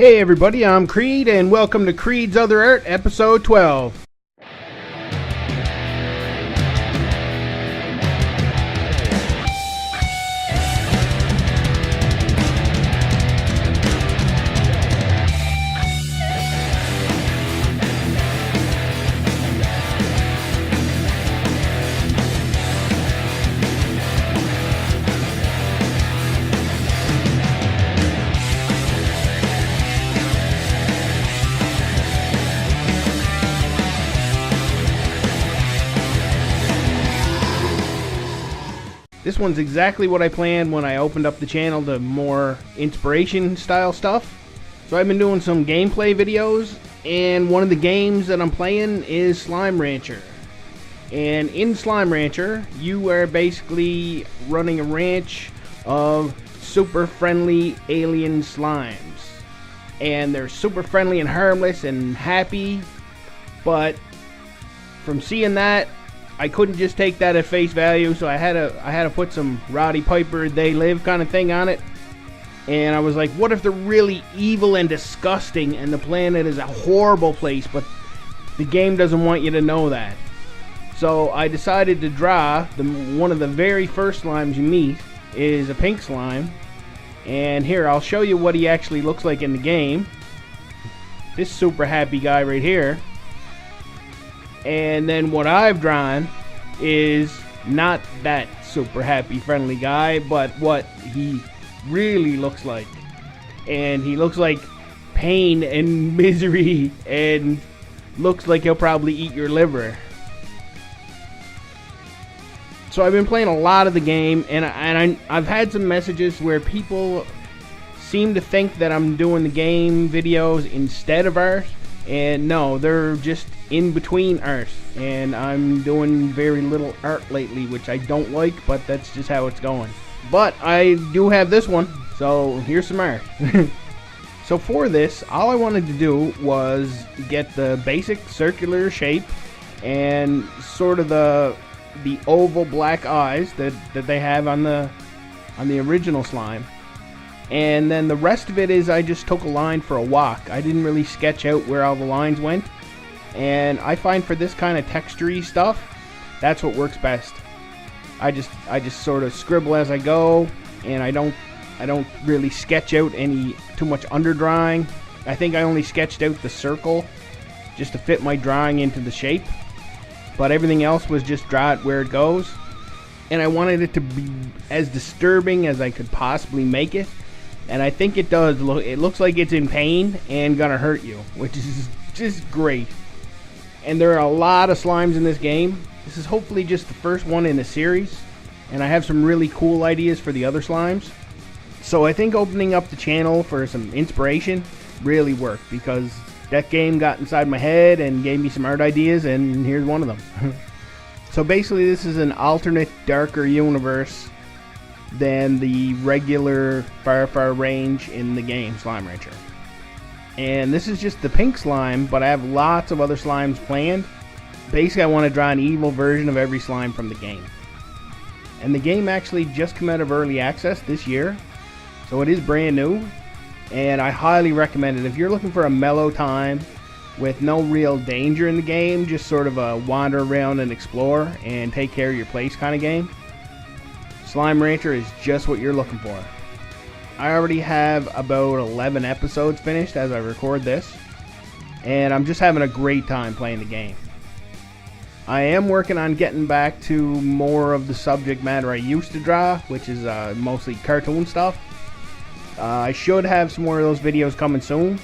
Hey everybody, I'm Creed, and welcome to Creed's Other Art, episode 12. This one's exactly what I planned when I opened up the channel to more inspiration style stuff. So I've been doing some gameplay videos, and one of the games that I'm playing is Slime Rancher. And in Slime Rancher, you are basically running a ranch of super friendly alien slimes. And they're super friendly and harmless and happy, but from seeing that, I couldn't just take that at face value, so I had to put some Roddy Piper They Live kind of thing on it. And I was like, what if they're really evil and disgusting and the planet is a horrible place, but the game doesn't want you to know that? So I decided to draw one of the very first slimes you meet is a pink slime. And here, I'll show you what he actually looks like in the game. This super happy guy right here. And then what I've drawn is not that super happy friendly guy, but what he really looks like. And he looks like pain and misery and looks like he'll probably eat your liver. So I've been playing a lot of the game, and I've had some messages where people seem to think that I'm doing the game videos instead of art. And no, they're just in between art, and I'm doing very little art lately, which I don't like, but that's just how it's going. But I do have this one, so here's some art. So for this, all I wanted to do was get the basic circular shape and sort of the oval black eyes that they have on the original slime. And then the rest of it is I just took a line for a walk. I didn't really sketch out where all the lines went. And I find for this kind of texture-y stuff, that's what works best. I just sort of scribble as I go, and I don't really sketch out too much underdrawing. I think I only sketched out the circle just to fit my drawing into the shape. But everything else was just draw it where it goes. And I wanted it to be as disturbing as I could possibly make it. And I think it does. It looks like it's in pain and gonna hurt you, which is just great. And there are a lot of slimes in this game. This is hopefully just the first one in the series, and I have some really cool ideas for the other slimes. So I think opening up the channel for some inspiration really worked, because that game got inside my head and gave me some art ideas, and here's one of them. So basically this is an alternate, darker universe than the regular far range in the game Slime Rancher. And this is just the pink slime, but I have lots of other slimes planned. Basically I want to draw an evil version of every slime from the game. And the game actually just came out of early access this year, so it is brand new, and I highly recommend it. If you're looking for a mellow time with no real danger in the game, just sort of a wander around and explore and take care of your place kind of game, Slime Rancher is just what you're looking for. I already have about 11 episodes finished as I record this, and I'm just having a great time playing the game. I am working on getting back to more of the subject matter I used to draw, which is mostly cartoon stuff. I should have some more of those videos coming soon,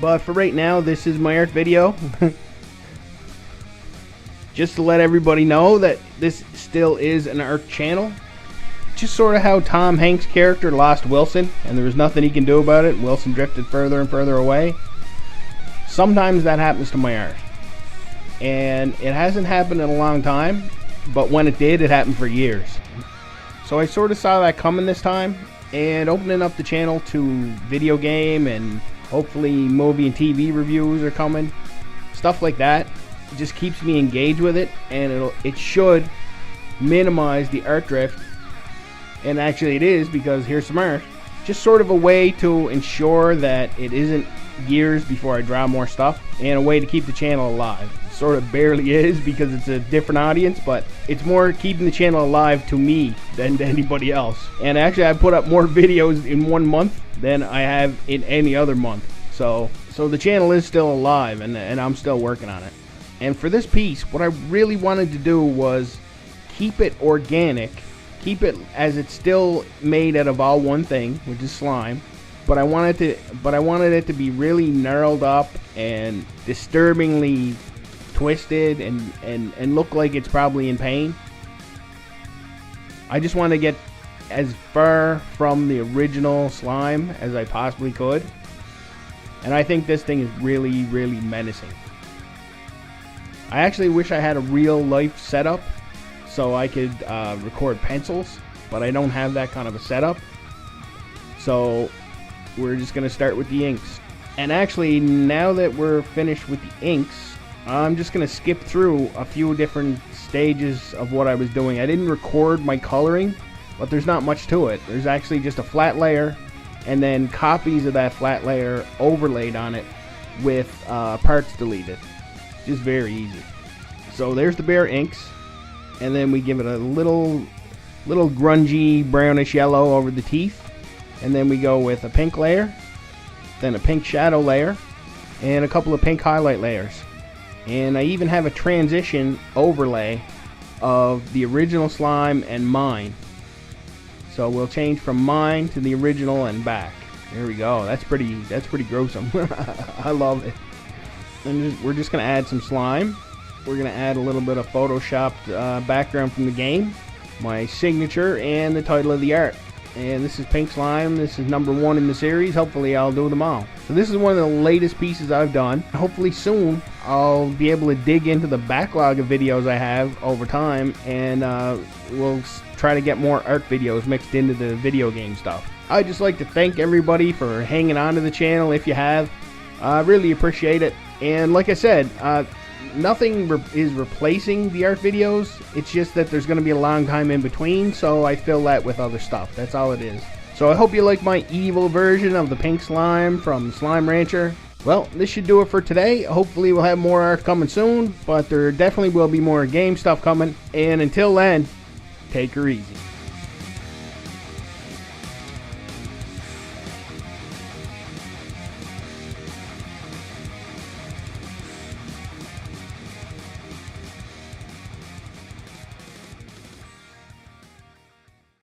but for right now, this is my art video. Just to let everybody know that this still is an art channel. Just sort of how Tom Hanks' character lost Wilson, and there was nothing he can do about it. Wilson drifted further and further away. Sometimes that happens to my art. And it hasn't happened in a long time, but when it did, it happened for years. So I sort of saw that coming this time, and opening up the channel to video game and hopefully movie and TV reviews are coming. Stuff like that. It just keeps me engaged with it, and it should minimize the art drift. And actually it is, because here's some art. just sort of a way to ensure that it isn't years before I draw more stuff, and a way to keep the channel alive. It sort of barely is because it's a different audience, but it's more keeping the channel alive to me than to anybody else. And actually I put up more videos in 1 month than I have in any other month. So the channel is still alive, and I'm still working on it. And for this piece, what I really wanted to do was keep it organic, keep it as it's still made out of all one thing, which is slime. But I wanted it to be really gnarled up and disturbingly twisted and look like it's probably in pain. I just wanted to get as far from the original slime as I possibly could. And I think this thing is really, really menacing. I actually wish I had a real life setup so I could record pencils, but I don't have that kind of a setup. So we're just going to start with the inks. And actually, now that we're finished with the inks, I'm just going to skip through a few different stages of what I was doing. I didn't record my coloring, but there's not much to it. There's actually just a flat layer and then copies of that flat layer overlaid on it with parts deleted. Just very easy. So there's the bare inks, and then we give it a little grungy brownish yellow over the teeth, and then we go with a pink layer, then a pink shadow layer, and a couple of pink highlight layers. And I even have a transition overlay of the original slime and mine. So we'll change from mine to the original and back. There we go. That's pretty gruesome. I love it. And we're just going to add some slime. We're going to add a little bit of photoshopped background from the game, my signature, and the title of the art. And this is Pink Slime. This is number 1 in the series. Hopefully I'll do them all. So this is one of the latest pieces I've done. Hopefully soon I'll be able to dig into the backlog of videos I have over time, and we'll try to get more art videos mixed into the video game stuff. I'd just like to thank everybody for hanging on to the channel if you have. I really appreciate it. And like I said, nothing is replacing the art videos. It's just that there's going to be a long time in between, so I fill that with other stuff. That's all it is. So I hope you like my evil version of the pink slime from Slime Rancher. Well, this should do it for today. Hopefully we'll have more art coming soon, but there definitely will be more game stuff coming. And until then, take her easy.